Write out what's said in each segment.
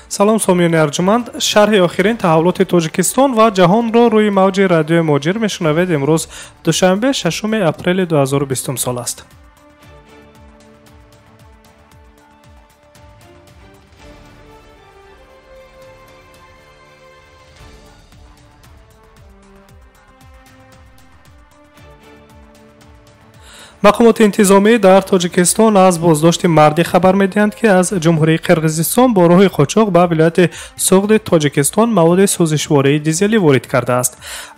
салом сомиёни арҷуманд, шарҳи охирин таҳаввулоти Тоҷикистон ва ҷаҳонро рӯи мавҷи радиои Моҷир мешунавед. Имрӯз душанбе 6 апрели 2020 сол аст. мақомоти интизомӣ дар Тоҷикистон аз боздошти мардӣ хабар медиҳанд, ки аз ҷумҳурии Қирғизистон бо роҳи қочоқ ба вилояти Суғди Тоҷикистон маводи сӯзишвории дизелӣ ворид кардааст.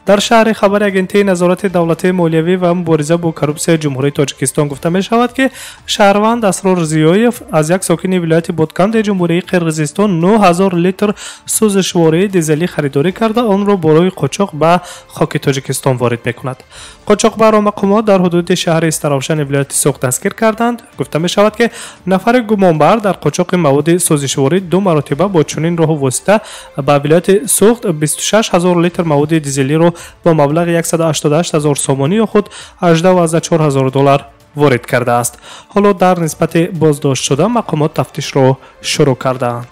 дар шаҳри Хабари агентии назорати давлатии молиявӣ ва мубориза бо коррупсияи ҷумҳурии Тоҷикистон гуфта мешавад, ки шаҳрванд Асрор Зиёев аз як сокини вилояти Ботканди ҷумҳурии Қирғизистон 9000 литр сӯзишвории дизелӣ харидорӣ карда, онро бо роҳи қочоқ ба хоки Тоҷикистон ворид мекунад. Қочоқбаро мақомот дар ҳудуди шаҳри Истаровшани вилояти Суғд дастгир карданд. Гуфта мешавад, ки нафари гумонбар дар қочоқи маводи сӯзишворӣ 2 маротиба бо чунин роҳу восита ба вилояти Суғд 26000 литр маводи дизелиро бо маблағи 188000 сомонӣ ё худ $14000 ворид кардааст. ҳоло дар нисбати боздоштшуда мақомот тафтишро шурӯъ кардаанд.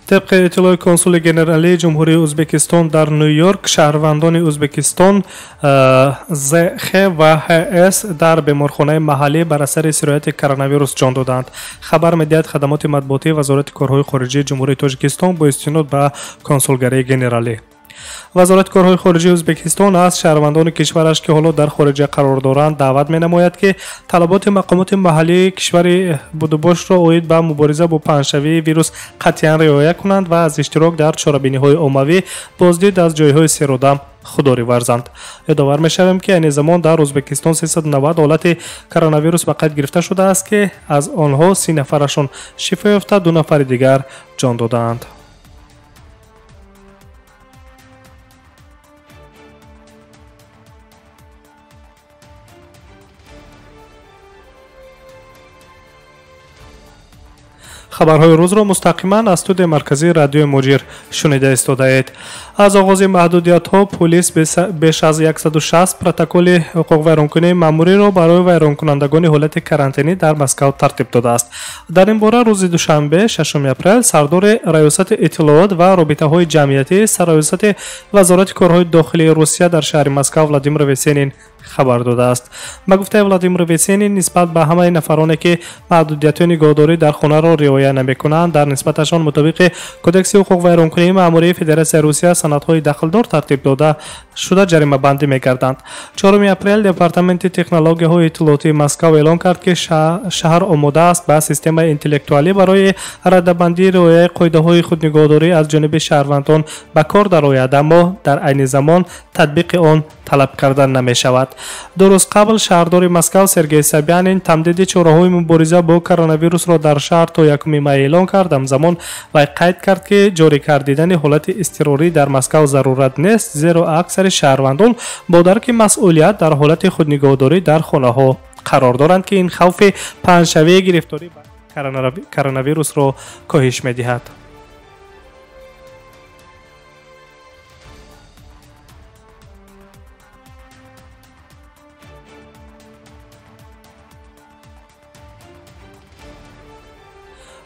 طبق اطلاع کنسول گنرالی جمهوری ازبکستان در نیویورک، شهروندان ازبکستان زخ و HS در بیمارخانه محلی بر اثر سرایت کرونا ویروس جان دادند. خبر می‌دهد خدمات مطبوعاتی وزارت کارهای خارجی جمهوری تاجیکستان با استناد به کنسولگری گنرالی وزارت کارهای خارجی ازبکستان از شهروندان کشورش که حالا در خارج قرار دارند دعوت می‌نماید که طلبات مقامات محلی کشور بودباش را اوید به مبارزه با پنجشنبه ویروس قطعاً رعایت کنند و از اشتراک در چاره‌بینی‌های عمومی بازدید از جای‌های سیرودم خودداری ورزند. یادآور می‌شویم که این زمان در ازبکستان 390 حالت کرونا ویروس به قید گرفته شده است که از آنها 30 نفرشان شفا یافته، 2 نفر دیگر جان دادند. خبرهای روز را مستقیما از استودیوی مرکزی رادیوی موجیر شنیده استوده‌اید. از آغاز محدودیت‌ها پلیس بیش از 160 پروتکل حقوق ویرانکنی مأموری را برای ویرانکنندگان حالت کرانتینی در مسکو ترتیب داده است. در این باره روز دوشنبه 6 اپریل سردار ریاست اطلاعات و رابطه‌های جمعیتی سرریاست وزارت کارهای داخلی روسیه در شهر مسکو ولادیمیر ویسینین خبر داده است. با گفته ولادیمیر ویسینین نسبت به همه نفرانی که محدودیت نگهداری در خانه را رعایت نمی‌کنند در نسبتشان مطابق کدکس حقوق ویرانکنی مأموری فدراسیون روسیه سندهای دخلدار ترتیب داده شده جریمه بندی می‌گردند. 4 اپریل دپارتمنت تکنولوژی‌های اطلاعاتی مسکو اعلام کرد که شهر آماده است با سیستم اینتلکتوالی برای رده‌بندی رعایت قاعده‌های خودنگهداری از جانب شهروندان به کار درآید، اما در عین زمان تطبیق آن طلب کردن نمی‌شود. 2 روز قبل شهردار مسکو سرگئی سابیانین تمدید چاره‌های مبارزه با کرونا ویروس را در شهر تا 1 می اعلان کرد. همزمان وی قید کرد که جاری کردن حالت اضطراری در مسکو ضرورت نیست، زیرا اکثر شهروندان با درک مسئولیت در حالت خودنگهداری در خانه‌ها قرار دارند که این خوف پنجشنبه گرفتاری به کرونا ویروس را کاهش می‌دهد.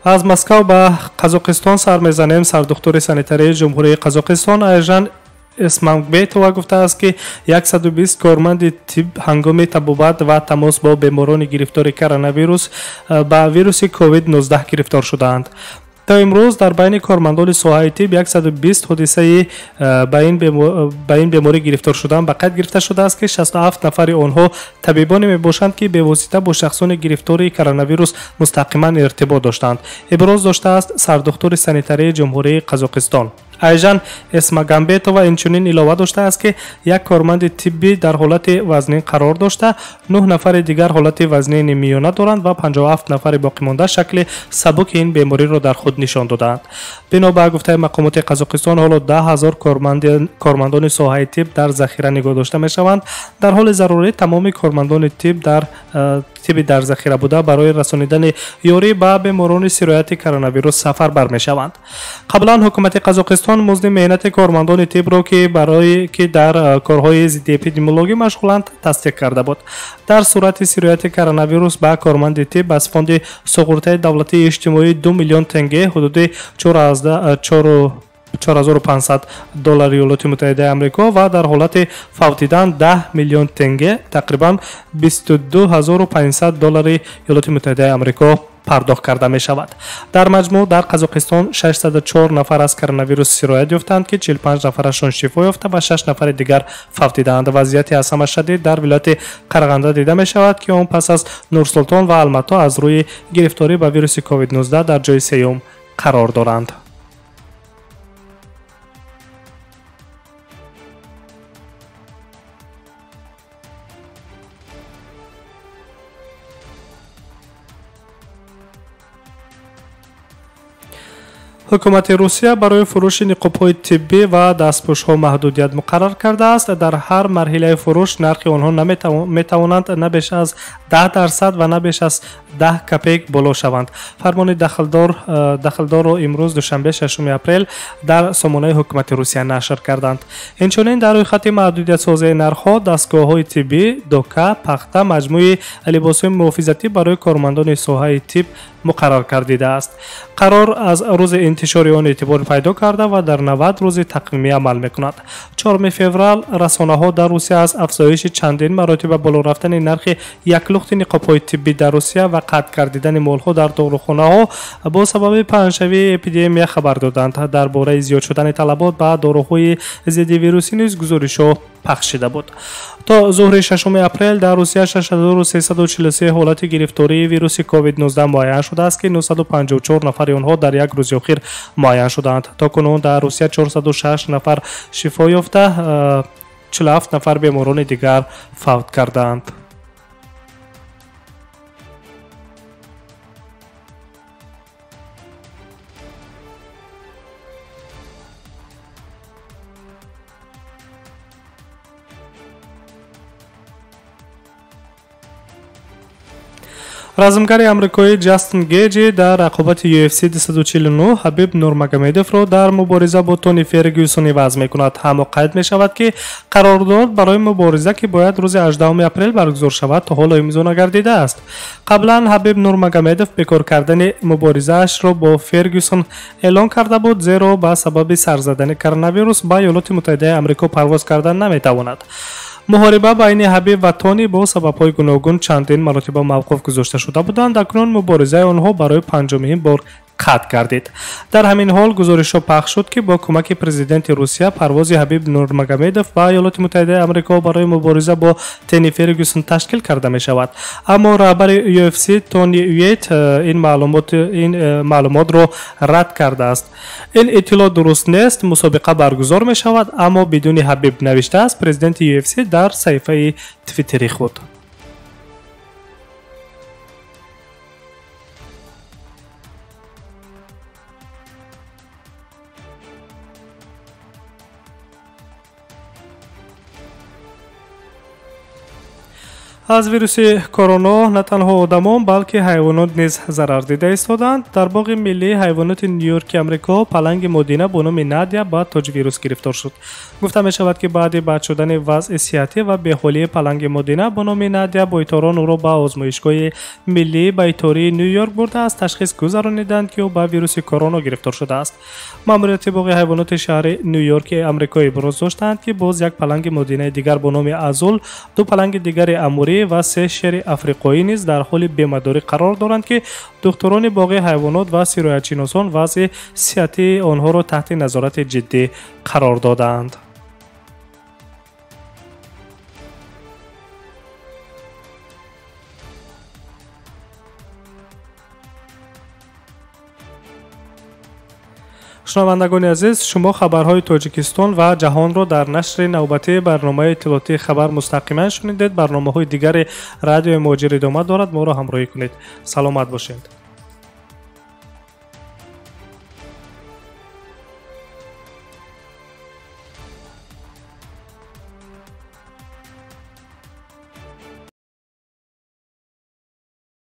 از مسکو به قزاقستان سر می‌زنیم. سردختور سانیتاری جمهوری قزاقستان ایژن اسمامبتووا گفته است که 120 کارمند طب هنگام طبابت و تماس با بیماران گرفتار کرونا ویروس با ویروس کووید 19 گرفتار شدند. تا امروز در بین کارمندان ساحه طب 120 حادثه به این بیماری گرفتار شدن به قید گرفته شده است که 67 نفر آنها طبیبانی میباشند که به واسطه با شخصان گرفتار کرونا ویروس مستقیما ارتباط داشتند. ابراز داشته است سردختور سانیتاری جمهوری قزاقستان. ایژن اسمامبتووا اینچنین علاوه داشته است که یک کارمند طبی در حالت وزنین قرار داشته، 9 نفر دیگر حالت وزنین میانه دارند و 57 نفر باقی مانده شکل سبک این بیماری را در خود نشان دادند. بنا به گفته مقامات قزاقستان حالا 10000 کارمندان ساحه طب در ذخیره نگاه داشته می شوند. در حال ضروری تمام کارمندان طب در تیبی در ذخیره بوده برای رسانیدن یاری به بیماران سرایت کرونا سفر برمی‌شوند. قبلا حکومت قزاقستان مزد مهنت کارمندان تیب را که برای که در کارهای ضد اپیدمیولوژی مشغولند تصدیق کرده بود. در صورت سرایت کرونا ویروس به کارمند تیب از فوند سقورت دولتی اجتماعی 2 میلیون تنگه حدود 4500 دلار ایالات متحده آمریکا و در حالت فوتیدن 10 میلیون تنگه تقریبا 22500 دلار ایالات متحده آمریکا پرداخت کرده می شود. در مجموع در قزاقستان 604 نفر از کرونا ویروس سرایت یافتند که 45 نفرشان شفا یافته و 6 نفر دیگر فوتیدند. وضعیت از همه شدید در ولایت قرغنده دیده می شود که آن پس از نورسلطان و الماتا از روی گرفتاری به ویروس کووید 19 در جای سوم قرار دارند. حکومت روسیه برای فروش نقاب‌های طبی و دستپوش‌ها محدودیت مقرر کرده است. در هر مرحله فروش نرخ آنها نمی‌توانند نه بیش از 10% و نه بیش از 10 کپیک بالا شوند. فرمان دخلدار را امروز دوشنبه 6 اپریل در سامانه حکومت روسیه نشر کردند. اینچنین در روی خط محدودیت سازی نرخ‌ها دستگاه‌های طبی، دوکه، پخته، مجموعه لباس‌های محافظتی برای کارمندان ساحه طب مقرر کرده است. قرار از روز انتشار آن اعتبار پیدا کرده و در 90 روز تقویمی عمل می‌کند. 4 فوریه رسانه‌ها در روسیه از افزایش چندین مراتب بالا رفتن نرخ یک لخت نقاب‌های طبی در روسیه و قطع کردن مال‌ها در داروخانه‌ها با سبب پنجشنبه اپیدمی خبر دادند. درباره زیاد شدن طلبات به داروهای ضد ویروسی نیز گزارش‌ها پخش شده بود. تا ظهر 6 اپریل در روسیه 6343 حالت گرفتاری ویروس کووید 19 معاین شده است که 954 نفر آنها در یک روز اخیر معاین شدند. تا کنون در روسیه 406 نفر شفا یافته، 47 نفر بیماران دیگر فوت کردند. رزمگر آمریکایی جاستین گیجی در رقابت UFC 249 حبیب نورمگامدوف را در مبارزه با تونی فرگوسن عوض می‌کند. اما قید می‌شود که قرارداد برای مبارزه که باید روز 18 اپریل برگزار شود تا حالا امضا نگردیده است. قبلا حبیب نورمگامدوف بیکار کردن مبارزه‌اش را با فرگوسن اعلان کرده بود، زیرا به سبب سر زدن کرونا ویروس به ایالات متحده آمریکا پرواز کردن نمی‌تواند. محاربه بین حبیب و تونی با سبب‌های گوناگون چندین مرتبه موقوف گذاشته شده بودند. اکنون مبارزه آنها برای پنجمین بار قطع گردید. در همین حال گزارش‌ها پخش شد که با کمک پرزیدنت روسیه پرواز حبیب نورمگامدوف به ایالات متحده آمریکا برای مبارزه با تونی فرگوسن تشکیل کرده می شود. اما رهبر UFC تونی ویت این معلومات را رد کرده است. این اطلاع درست نیست. مسابقه برگزار می شود اما بدون حبیب، نوشته است پرزیدنت UFC در صفحه توییتری خود. از ویروس کرونا نه تنها آدمان بلکه حیوانات نیز ضرر دیده ایستادند. در باغ ملی حیوانات نیویورک آمریکا پلنگ مدینه به نام نادیا با تاج ویروس گرفتار شد. گفته می شود که بعد بد شدن وضع صحتی و بحالی پلنگ مدینه به نام نادیا، بیطاران او را به آزمایشگاه ملی بیطاری نیویورک برده از تشخیص گذرانیدند که او به ویروس کرونا گرفتار شده است. ماموریت باغ حیوانات شهر نیویورک آمریکا ابراز داشتند که باز یک پلنگ مدینه دیگر به نام ازول، دو پلنگ دیگر اموری و 3 شیر افریقایی نیز در حال بیمه‌داری قرار دارند که دکتران باغ حیوانات و سیرایت‌شناسان وضع صحتی آنها را تحت نظارت جدی قرار دادند. شنوندگان عزیز، شما خبرهای تاجیکستان و جهان را در نشر نوبتی برنامه اطلاعاتی خبر مستقیما شنیدید. برنامه‌های دیگر رادیو مهاجر ادامه دارد. ما را همراهی کنید. سلامت باشید.